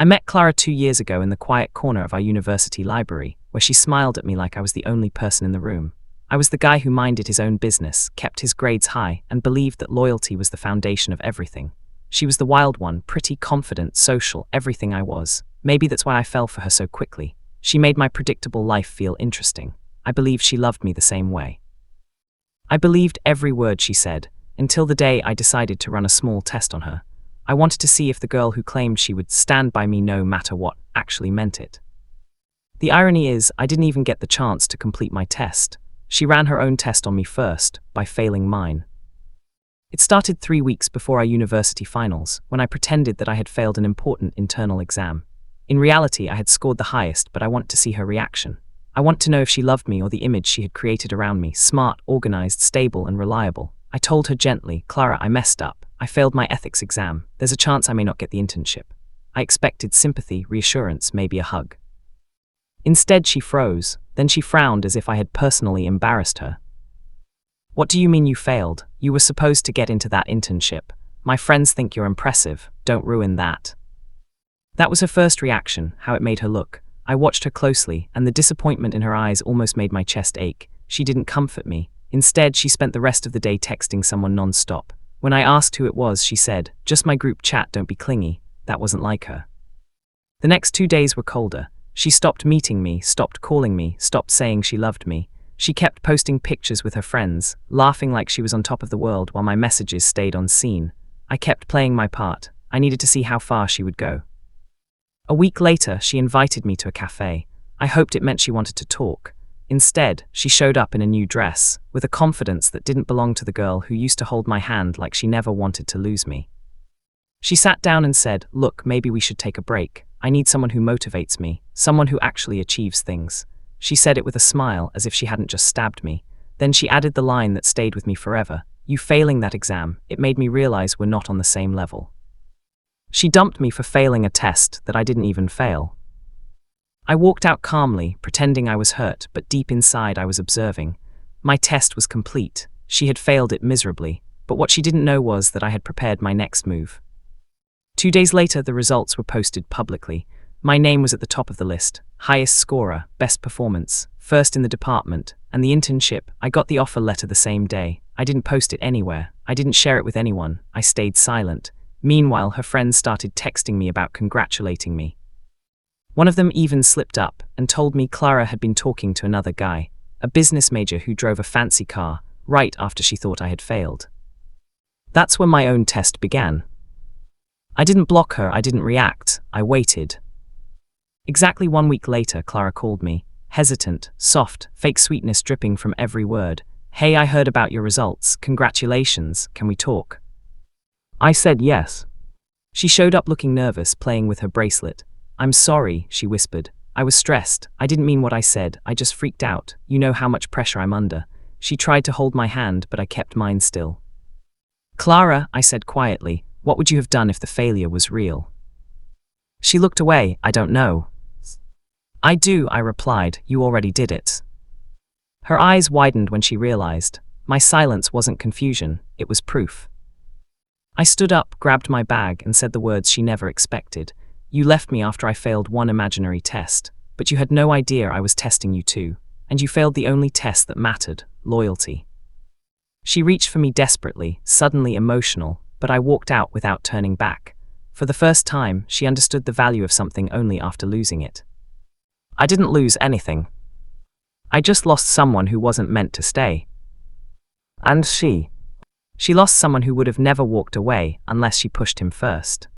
I met Clara 2 years ago in the quiet corner of our university library, where she smiled at me like I was the only person in the room. I was the guy who minded his own business, kept his grades high, and believed that loyalty was the foundation of everything. She was the wild one, pretty, confident, social, everything I was. Maybe that's why I fell for her so quickly. She made my predictable life feel interesting. I believed she loved me the same way. I believed every word she said, until the day I decided to run a small test on her. I wanted to see if the girl who claimed she would stand by me no matter what actually meant it. The irony is, I didn't even get the chance to complete my test. She ran her own test on me first, by failing mine. It started 3 weeks before our university finals, when I pretended that I had failed an important internal exam. In reality, I had scored the highest, but I wanted to see her reaction. I wanted to know if she loved me or the image she had created around me, smart, organized, stable, and reliable. I told her gently, "Clara, I messed up. I failed my ethics exam. There's a chance I may not get the internship." I expected sympathy, reassurance, maybe a hug. Instead, she froze. Then she frowned as if I had personally embarrassed her. "What do you mean you failed? You were supposed to get into that internship. My friends think you're impressive. Don't ruin that." That was her first reaction, how it made her look. I watched her closely, and the disappointment in her eyes almost made my chest ache. She didn't comfort me. Instead, she spent the rest of the day texting someone non-stop. When I asked who it was, she said, "Just my group chat, don't be clingy." That wasn't like her. The next 2 days were colder. She stopped meeting me, stopped calling me, stopped saying she loved me. She kept posting pictures with her friends, laughing like she was on top of the world while my messages stayed unseen. I kept playing my part. I needed to see how far she would go. A week later, she invited me to a cafe. I hoped it meant she wanted to talk. Instead, she showed up in a new dress, with a confidence that didn't belong to the girl who used to hold my hand like she never wanted to lose me. She sat down and said, "Look, maybe we should take a break. I need someone who motivates me, someone who actually achieves things." She said it with a smile, as if she hadn't just stabbed me. Then she added the line that stayed with me forever. "You failing that exam, it made me realize we're not on the same level." She dumped me for failing a test that I didn't even fail. I walked out calmly, pretending I was hurt, but deep inside I was observing. My test was complete. She had failed it miserably, but what she didn't know was that I had prepared my next move. 2 days later, the results were posted publicly. My name was at the top of the list. Highest scorer, best performance, first in the department, and the internship. I got the offer letter the same day. I didn't post it anywhere. I didn't share it with anyone. I stayed silent. Meanwhile, her friends started texting me about congratulating me. One of them even slipped up and told me Clara had been talking to another guy, a business major who drove a fancy car, right after she thought I had failed. That's when my own test began. I didn't block her, I didn't react, I waited. Exactly 1 week later, Clara called me, hesitant, soft, fake sweetness dripping from every word. "Hey, I heard about your results. Congratulations, can we talk?" I said yes. She showed up looking nervous, playing with her bracelet. "I'm sorry," she whispered. "I was stressed. I didn't mean what I said. I just freaked out. You know how much pressure I'm under." She tried to hold my hand, but I kept mine still. "Clara," I said quietly, "what would you have done if the failure was real?" She looked away. "I don't know." "I do," I replied. "You already did it." Her eyes widened when she realized. My silence wasn't confusion, it was proof. I stood up, grabbed my bag, and said the words she never expected. "You left me after I failed one imaginary test, but you had no idea I was testing you too, and you failed the only test that mattered, loyalty." She reached for me desperately, suddenly emotional, but I walked out without turning back. For the first time, she understood the value of something only after losing it. I didn't lose anything. I just lost someone who wasn't meant to stay. And she lost someone who would have never walked away unless she pushed him first.